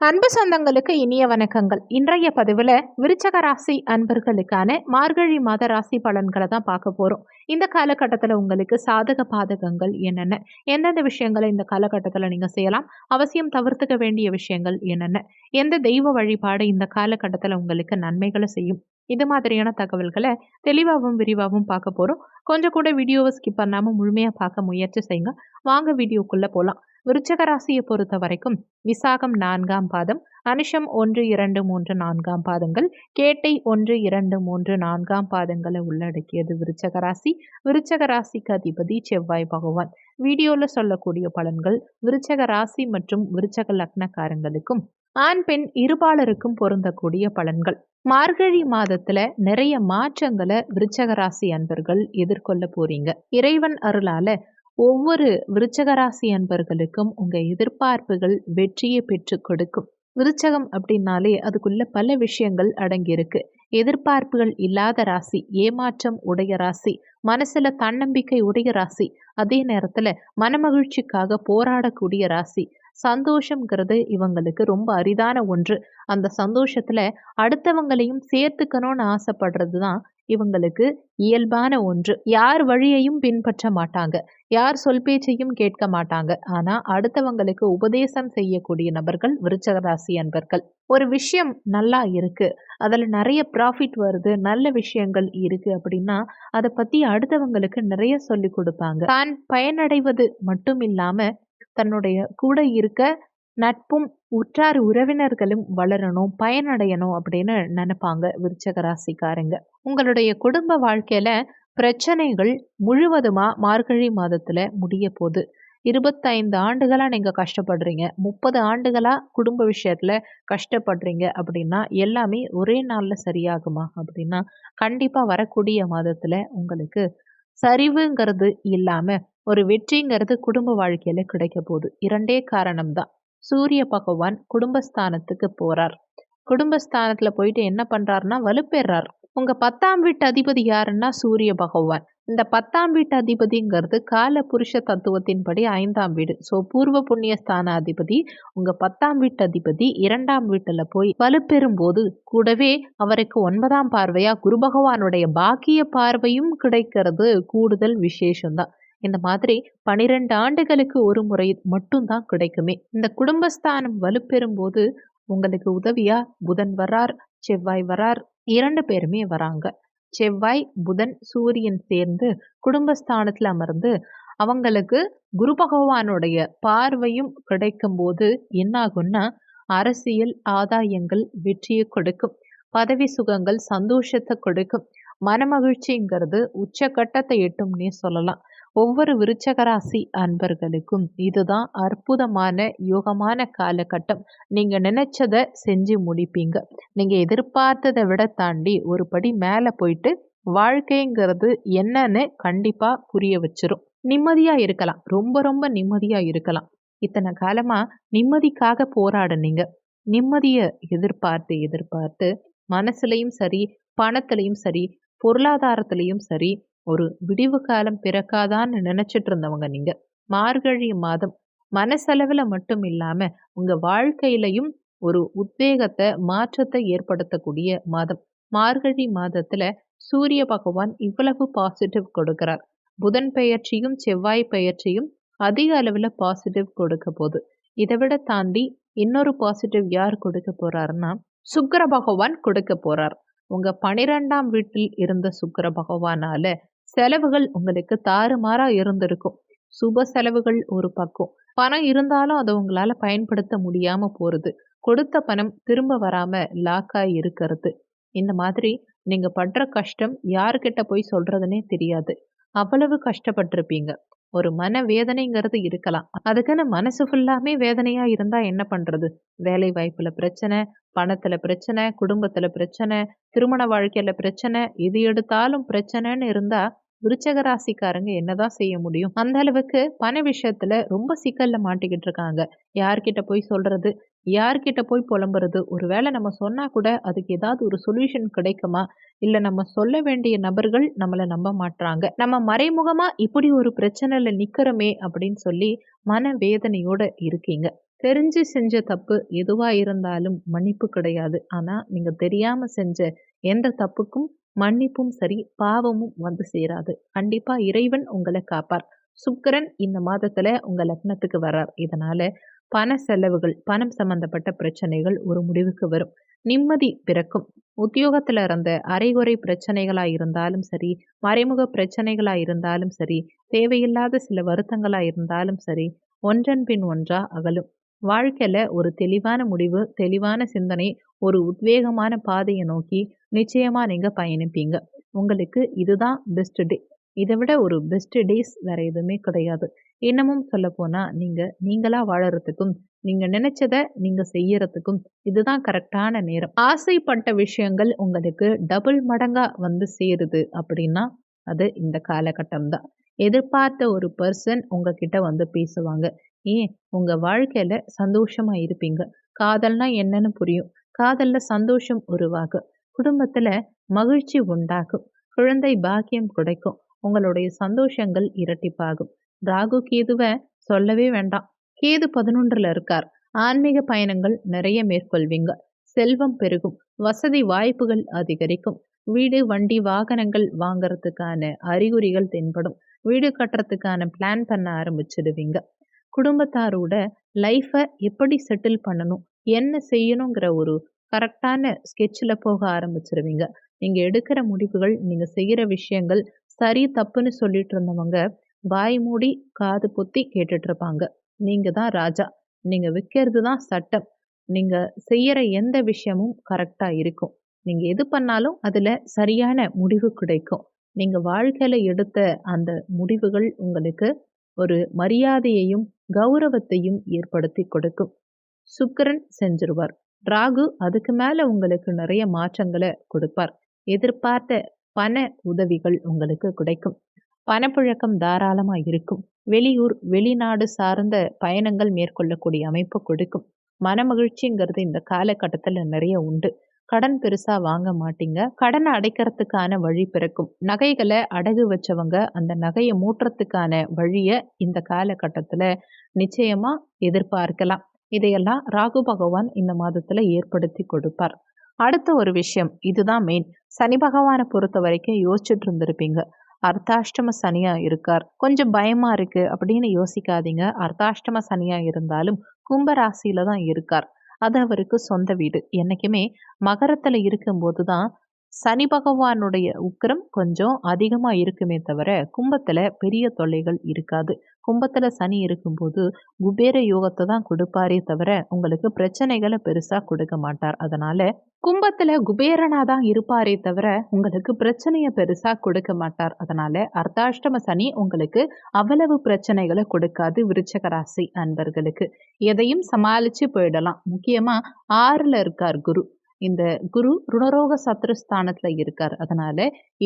அன்பு சொந்தங்களுக்கு இனிய வணக்கங்கள். இன்றைய பதிவில் விருச்சக ராசி அன்பர்களுக்கான மார்கழி மாத ராசி பலன்களை தான் பார்க்க போகிறோம். இந்த காலகட்டத்தில் உங்களுக்கு சாதக பாதகங்கள் என்னென்ன, எந்தெந்த விஷயங்களை இந்த காலகட்டத்தில் நீங்கள் செய்யலாம், அவசியம் தவிர்த்துக்க வேண்டிய விஷயங்கள் என்னென்ன, எந்த தெய்வ வழிபாடு இந்த காலகட்டத்தில் உங்களுக்கு நன்மைகளை செய்யும், இது மாதிரியான தகவல்களை தெளிவாகவும் விரிவாகவும் பார்க்க போகிறோம். கொஞ்சம் கூட வீடியோவை ஸ்கிப் பண்ணாமல் முழுமையாக பார்க்க முயற்சி செய்யுங்க. வாங்க வீடியோக்குள்ளே போகலாம். விருச்சக ராசியை பொறுத்த வரைக்கும் விசாகம் 4ஆம் பாதம், அனுஷம் 1, 2, 3, 4ஆம் பாதங்கள், கேட்டை 1, 2, 3, 4ஆம் பாதங்களை உள்ளடக்கியது விருச்சக ராசி. விருச்சக ராசிக்கு அதிபதி செவ்வாய் பகவான். வீடியோல சொல்லக்கூடிய பலன்கள் விருச்சக ராசி மற்றும் விருச்சக லக்னக்காரங்களுக்கும் ஆண் பெண் இருபாலருக்கும் பொருந்தக்கூடிய பலன்கள். மார்கழி மாதத்துல நிறைய மாற்றங்களை விருச்சக ராசி அன்பர்கள் எதிர்கொள்ள போறீங்க. இறைவன் அருளால ஒவ்வொரு விருச்சக ராசி அன்பர்களுக்கும் உங்க எதிர்பார்ப்புகள் வெற்றியை பெற்று கொடுக்கும். விருச்சகம் அப்படின்னாலே அதுக்குள்ள பல விஷயங்கள் அடங்கியிருக்கு. எதிர்பார்ப்புகள் இல்லாத ராசி, ஏமாற்றம் உடைய ராசி, மனசுல தன்னம்பிக்கை உடைய ராசி, அதே நேரத்துல மனமகிழ்ச்சிக்காக போராடக்கூடிய ராசி. சந்தோஷம்ங்கிறது இவங்களுக்கு ரொம்ப அரிதான ஒன்று. அந்த சந்தோஷத்துல அடுத்தவங்களையும் சேர்த்துக்கணும்னு ஆசைப்படுறது தான் இவங்களுக்கு இயல்பான ஒன்று. யார் வழியையும் பின்பற்ற மாட்டாங்க, யார் சொல் பேச்சையும் கேட்க மாட்டாங்க. ஆனா அடுத்தவங்களுக்கு உபதேசம் செய்யக்கூடிய நபர்கள் விருச்சக ராசி அன்பர்கள். ஒரு விஷயம் நல்லா இருக்கு, அதுல நிறைய ப்ராஃபிட் வருது, நல்ல விஷயங்கள் இருக்கு அப்படின்னா அதை பத்தி அடுத்தவங்களுக்கு நிறைய சொல்லி கொடுப்பாங்க. தான் பயனடைவது மட்டும் இல்லாம தன்னுடைய கூட இருக்க நட்பும் உற்றார் உறவினர்களும் வளரணும், பயனடையணும் அப்படின்னு நினைப்பாங்க விருச்சக ராசிக்காரங்க. உங்களுடைய குடும்ப வாழ்க்கையில பிரச்சனைகள் முழுவதுமா மார்கழி மாதத்துல முடிய போகுது. 25 ஆண்டுகளா நீங்க கஷ்டப்படுறீங்க, 30 ஆண்டுகளா குடும்ப விஷயத்துல கஷ்டப்படுறீங்க அப்படின்னா எல்லாமே ஒரே நாள்ல சரியாகுமா அப்படின்னா கண்டிப்பா வரக்கூடிய மாதத்துல உங்களுக்கு சரிவுங்கிறது இல்லாம ஒரு வெற்றிங்கிறது குடும்ப வாழ்க்கையில கிடைக்க போகுது. இரண்டே காரணம்தான். சூரிய பகவான் குடும்பஸ்தானத்துக்கு போறார். குடும்பஸ்தானத்துல போயிட்டு என்ன பண்றாருன்னா வலுப்பெறார். உங்க 10ஆம் வீட்டு அதிபதி யாருன்னா சூரிய பகவான். இந்த 10ஆம் வீட்டு அதிபதிங்கிறது கால புருஷ தத்துவத்தின்படி 5ஆம் வீடு. ஸோ பூர்வ புண்ணிய ஸ்தான அதிபதி உங்க 10ஆம் வீட்டு அதிபதி 2ஆம் வீட்டுல போய் வலுப்பெறும் போது கூடவே அவருக்கு 9ஆம் பார்வையா குரு பகவானுடைய பாக்கிய பார்வையும் கிடைக்கிறது கூடுதல் விசேஷம்தான். இந்த மாதிரி 12 ஆண்டுகளுக்கு ஒரு முறை மட்டும்தான் கிடைக்குமே. இந்த குடும்பஸ்தானம் வலுப்பெறும் போது உங்களுக்கு உதவியா புதன் வரார், செவ்வாய் வரார், 2 பேருமே வராங்க. செவ்வாய் புதன் சூரியன் சேர்ந்து குடும்பஸ்தானத்துல அமர்ந்து அவங்களுக்கு குரு பகவானுடைய பார்வையும் கிடைக்கும் போது என்ன ஆகும்னா அரசியல் ஆதாயங்கள் வெற்றியை கொடுக்கும், பதவி சுகங்கள் சந்தோஷத்தை கொடுக்கும், மனமகிழ்ச்சிங்கிறது உச்சகட்டத்தை எட்டும்னே சொல்லலாம். ஒவ்வொரு விருச்சக ராசி அன்பர்களுக்கும் இதுதான் அற்புதமான யோகமான காலகட்டம். நீங்க நினைச்சதை செஞ்சு முடிப்பீங்க. நீங்க எதிர்பார்த்ததை விட தாண்டி ஒரு படி மேல போயிட்டு வாழ்க்கைங்கிறது என்னன்னு கண்டிப்பா புரிய வச்சிரும். நிம்மதியா இருக்கலாம், ரொம்ப ரொம்ப நிம்மதியா இருக்கலாம். இத்தனை காலமா நிம்மதிக்காக போராடுனீங்க. நிம்மதிய எதிர்பார்த்து எதிர்பார்த்து மனசுலையும் சரி, பணத்திலையும் சரி, பொருளாதாரத்திலையும் சரி ஒரு விடிவு காலம் பிறக்காதான்னு நினைச்சிட்டு இருந்தவங்க நீங்க. மார்கழி மாதம் மனசளவுல மட்டும் இல்லாம உங்க வாழ்க்கையிலையும் ஒரு உத்வேகத்தை மாற்றத்தை ஏற்படுத்தக்கூடிய மாதம். மார்கழி மாதத்துல சூரிய பகவான் இவ்வளவு பாசிட்டிவ் கொடுக்கிறார். புதன் பெயர்ச்சியும் செவ்வாய் பெயர்ச்சியும் அதிக அளவுல பாசிட்டிவ் கொடுக்க போகுது. இதை விட தாண்டி இன்னொரு பாசிட்டிவ் யார் கொடுக்க போறாருன்னா சுக்கிர பகவான் கொடுக்க போறார். உங்க 12ஆம் வீட்டில் இருந்த சுக்கிர பகவானால செலவுகள் உங்களுக்கு தாறுமாறா இருந்திருக்கும். சுப செலவுகள் ஒரு பக்கம், பணம் இருந்தாலும் அதை உங்களால பயன்படுத்த முடியாம போறது, கொடுத்த பணம் திரும்ப வராம லாக்காய் இருக்கிறது. இந்த மாதிரி நீங்க படுற கஷ்டம் யாருக்கிட்ட போய் சொல்றதுன்னே தெரியாது. அவ்வளவு கஷ்டப்பட்டிருப்பீங்க. ஒரு மன வேதனைங்கிறது இருக்கலாம். அதுக்குன்னு மனசு ஃபுல்லாமே வேதனையா இருந்தா என்ன பண்றது? வேலை வாய்ப்புல பிரச்சனை, பணத்துல பிரச்சனை, குடும்பத்துல பிரச்சனை, திருமண வாழ்க்கையில பிரச்சனை, எது எடுத்தாலும் பிரச்சனைன்னு இருந்தா விருச்சக ராசிக்காரங்க என்னதான் செய்ய முடியும்? அந்த அளவுக்கு பண விஷயத்துல ரொம்ப சிக்கல்ல மாட்டிக்கிட்டு இருக்காங்க. யார்கிட்ட போய் சொல்றது, யார்கிட்ட போய் புலம்புறது? ஒருவேளை நம்ம சொன்னா கூட அதுக்கு ஏதாவது ஒரு சொல்யூஷன் கிடைக்குமா? இல்ல நம்ம சொல்ல வேண்டிய நபர்கள் நம்மள நம்ப மாட்றாங்க. நம்ம மறைமுகமா இப்படி ஒரு பிரச்சனையில நிக்கிறோமே அப்படின்னு சொல்லி மன வேதனையோட இருக்கீங்க. தெரிஞ்சு செஞ்ச தப்பு எதுவா இருந்தாலும் மன்னிப்பு கிடையாது. ஆனா, நீங்க தெரியாம செஞ்ச எந்த தப்புக்கும் மன்னிப்பும் சரி, பாவமும் வந்து சேராது. கண்டிப்பா இறைவன் உங்கள காப்பார். சுக்கிரன் இந்த மாதத்துல உங்க லக்னத்துக்கு வர்றார். இதனால பண செலவுகள், பணம் சம்பந்தப்பட்ட பிரச்சனைகள் ஒரு முடிவுக்கு வரும். நிம்மதி பிறக்கும். உத்தியோகத்துல இருந்த அரைகுறை பிரச்சனைகளா இருந்தாலும் சரி, மறைமுக பிரச்சனைகளா இருந்தாலும் சரி, தேவையில்லாத சில வருத்தங்களா இருந்தாலும் சரி, ஒன்றன் பின் ஒன்றா அகலும். வாழ்க்கையில ஒரு தெளிவான முடிவு, தெளிவான சிந்தனை, ஒரு உத்வேகமான பாதைய நோக்கி நிச்சயமா நீங்க பயணிப்பீங்க. உங்களுக்கு இதுதான் பெஸ்ட் டே. இத விட ஒரு பெஸ்ட் டேஸ் வேற எதுவுமே கிடையாது. இன்னமும் சொல்லப்போனா, நீங்க நீங்களா வாழறதுக்கும், நீங்க நினைச்சத நீங்க செய்யறதுக்கும் இதுதான் கரெக்ட்டான நேரம். ஆசைப்பட்ட விஷயங்கள் உங்களுக்கு டபுள் மடங்கா வந்து சேருது அப்படின்னா, அது இந்த காலகட்டம் தான். எதிர்பார்த்த ஒரு பெர்சன் உங்ககிட்ட வந்து பேசுவாங்க. ஏன் உங்க வாழ்க்கையில சந்தோஷமா இருப்பீங்க. காதல்னா என்னன்னு புரியும். காதல்ல சந்தோஷம் உருவாகும். குடும்பத்துல மகிழ்ச்சி உண்டாகும். குழந்தை பாக்கியம் கிடைக்கும். உங்களுடைய சந்தோஷங்கள் இரட்டிப்பாகும். ராகு கேதுவ சொல்லவே வேண்டாம். கேது 11ல இருக்கார். ஆன்மீக பயணங்கள் நிறைய மேற்கொள்வீங்க. செல்வம் பெருகும். வசதி வாய்ப்புகள் அதிகரிக்கும். வீடு, வண்டி, வாகனங்கள் வாங்கறதுக்கான அறிகுறிகள் தென்படும். வீடு கட்டுறதுக்கான பிளான் பண்ண ஆரம்பிச்சிடுவீங்க. குடும்பத்தாரோட லைஃப்பை எப்படி செட்டில் பண்ணணும், என்ன செய்யணுங்கிற ஒரு கரெக்டான ஸ்கெட்சில் போக ஆரம்பிச்சிருவீங்க. நீங்கள் எடுக்கிற முடிவுகள், நீங்கள் செய்கிற விஷயங்கள் சரி தப்புன்னு சொல்லிட்டு இருந்தவங்க வாய் மூடி காது பொத்தி கேட்டுட்டு இருப்பாங்க. நீங்கள் தான் ராஜா. நீங்கள் வைக்கிறது தான் சட்டம். நீங்கள் செய்கிற எந்த விஷயமும் கரெக்டாக இருக்கும். நீங்கள் எது பண்ணாலும் அதில் சரியான முடிவு கிடைக்கும். நீங்கள் வாழ்க்கையில் எடுத்த அந்த முடிவுகள் உங்களுக்கு ஒரு மரியாதையையும் கௌரவத்தையும் ஏற்படுத்தி கொடுக்கும். சுக்கிரன் செஞ்சிருவார். ராகு அதுக்கு மேல உங்களுக்கு நிறைய மாற்றங்கள கொடுப்பார். எதிர்பார்த்த பண உதவிகள் உங்களுக்கு கிடைக்கும். பணப்புழக்கம் தாராளமா இருக்கும். வெளியூர், வெளிநாடு சார்ந்த பயணங்கள் மேற்கொள்ளக்கூடிய அமைப்பு கொடுக்கும். மனமகிழ்ச்சிங்கிறது இந்த காலகட்டத்துல நிறைய உண்டு. கடன் பெருசா வாங்க மாட்டீங்க. கடனை அடைக்கிறதுக்கான வழி பிறக்கும். நகைகளை அடகு வச்சவங்க அந்த நகையை மூட்டுறதுக்கான வழிய இந்த காலகட்டத்துல நிச்சயமா எதிர்பார்க்கலாம். இதையெல்லாம் ராகு பகவான் இந்த மாதத்துல ஏற்படுத்தி கொடுப்பார். அடுத்த ஒரு விஷயம், இதுதான் மெயின். சனி பகவானை பொறுத்த வரைக்கும் யோசிச்சுட்டு இருந்திருப்பீங்க. அர்த்தாஷ்டம சனியா இருக்கார். கொஞ்சம் பயமா இருக்கு அப்படின்னு யோசிக்காதீங்க. அர்த்தாஷ்டம சனியா இருந்தாலும் கும்ப ராசியில தான் இருக்கார். அது அவருக்கு சொந்த வீடு. என்னைக்குமே மகரத்துல இருக்கும்போது தான் சனி பகவானுடைய உக்கிரம் கொஞ்சம் அதிகமா இருக்குமே தவிர, கும்பத்துல பெரிய தொல்லைகள் இருக்காது. கும்பத்துல சனி இருக்கும்போது குபேர யோகத்தை தான் கொடுப்பாரே தவிர, உங்களுக்கு பிரச்சனைகள பெருசா கொடுக்க மாட்டார். அதனால கும்பத்துல குபேரனா தான் இருப்பாரே தவிர, உங்களுக்கு பிரச்சனைய பெருசா கொடுக்க மாட்டார். அதனால அர்த்தாஷ்டம சனி உங்களுக்கு அவ்வளவு பிரச்சனைகள கொடுக்காது விருச்சக ராசி அன்பர்களுக்கு. எதையும் சமாளிச்சு போயிடலாம். முக்கியமா 6ல இருக்கார் குரு. இந்த குரு ருணரோக சத்ருஸ்தானத்துல இருக்கார். அதனால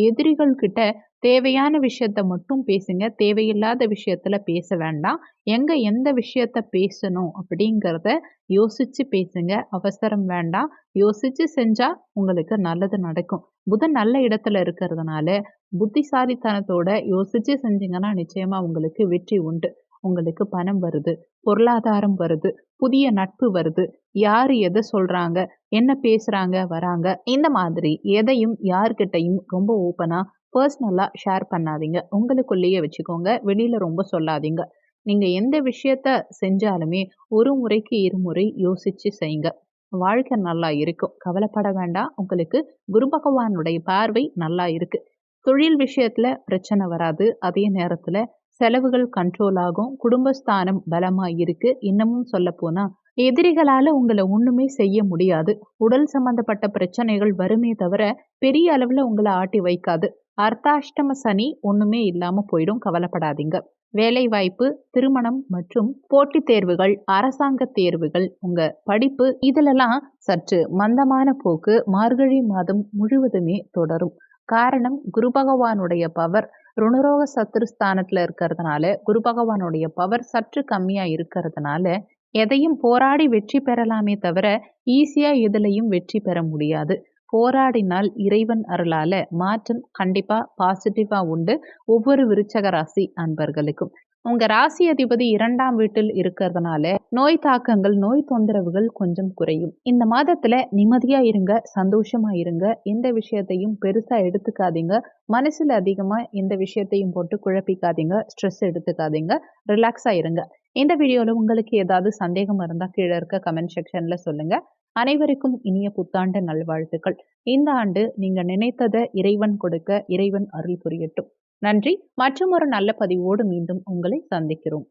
எதிரிகள் கிட்ட தேவையான விஷயத்த மட்டும் பேசுங்க. தேவையில்லாத விஷயத்துல பேச வேண்டாம். எங்க எந்த விஷயத்த பேசணும் அப்படிங்கிறத யோசிச்சு பேசுங்க. அவசரம் வேண்டாம். யோசிச்சு செஞ்சா உங்களுக்கு நல்லது நடக்கும். புதன் நல்ல இடத்துல இருக்கிறதுனால புத்திசாலித்தனத்தோட யோசிச்சு செஞ்சீங்கன்னா நிச்சயமா உங்களுக்கு வெற்றி உண்டு. உங்களுக்கு பணம் வருது, பொருளாதாரம் வருது, புதிய நட்பு வருது. யாரு எதை சொல்றாங்க, என்ன பேசுறாங்க, வராங்க. இந்த மாதிரி எதையும் யார்கிட்டயும் ரொம்ப ஓப்பனா பர்சனலா ஷேர் பண்ணாதீங்க. உங்களுக்குள்ளேயே வச்சுக்கோங்க. வெளியில ரொம்ப சொல்லாதீங்க. நீங்க எந்த விஷயத்த செஞ்சாலுமே ஒரு முறைக்கு இருமுறை யோசிச்சு செய்யுங்க. வாழ்க்கை நல்லா இருக்கும். கவலைப்பட வேண்டாம். உங்களுக்கு குரு பகவானுடைய பார்வை நல்லா இருக்கு. தொழில் விஷயத்துல பிரச்சனை வராது. அதே நேரத்துல செலவுகள் கண்ட்ரோல் ஆகும். குடும்பஸ்தானம் பலமா இருக்கு. இன்னமும் சொல்லப்போனா எதிரிகளால உங்கள ஒண்ணுமே செய்ய முடியாது. உடல் சம்பந்தப்பட்ட பிரச்சனைகள் வருமே தவிர பெரிய அளவுல உங்கள ஆட்டி வைக்காது. அர்த்தாஷ்டம சனி ஒண்ணுமே இல்லாம போயிடும். கவலைப்படாதீங்க. வேலை வாய்ப்பு, திருமணம் மற்றும் போட்டித் தேர்வுகள், அரசாங்க தேர்வுகள், உங்க படிப்பு இதிலெல்லாம் சற்று மந்தமான போக்கு மார்கழி மாதம் முழுவதுமே தொடரும். காரணம் குரு பகவானுடைய பவர் ருணரோக சத்துருஸ்தானத்துல இருக்கிறதுனால, குரு பகவானுடைய பவர் சற்று கம்மியா இருக்கிறதுனால, எதையும் போராடி வெற்றி பெறலாமே தவிர, ஈஸியா எதுலயும் வெற்றி பெற முடியாது. போராடினால் இறைவன் அருளால மாற்றம் கண்டிப்பா பாசிட்டிவா உண்டு. ஒவ்வொரு விருச்சக ராசி அன்பர்களுக்கும். உங்க ராசி அதிபதி 2ஆம் வீட்டில் இருக்கிறதுனால நோய் தாக்கங்கள், நோய் தொந்தரவுகள் கொஞ்சம் குறையும். இந்த மாதத்துல நிம்மதியா இருங்க, சந்தோஷமா இருங்க. எந்த விஷயத்தையும் பெருசா எடுத்துக்காதீங்க. மனசுல அதிகமா எந்த விஷயத்தையும் போட்டு குழப்பிக்காதீங்க. ஸ்ட்ரெஸ் எடுத்துக்காதீங்க. ரிலாக்ஸா இருங்க. இந்த வீடியோல உங்களுக்கு ஏதாவது சந்தேகம் இருந்தா கீழ இருக்க கமெண்ட் செக்ஷன்ல சொல்லுங்க. அனைவருக்கும் இனிய புத்தாண்டு நல்வாழ்த்துக்கள். இந்த ஆண்டு நீங்க நினைத்ததை இறைவன் கொடுக்க, இறைவன் அருள் புரியட்டும். நன்றி. மற்றுமொரு நல்ல பதிவோடு மீண்டும் உங்களை சந்திக்கிறோம்.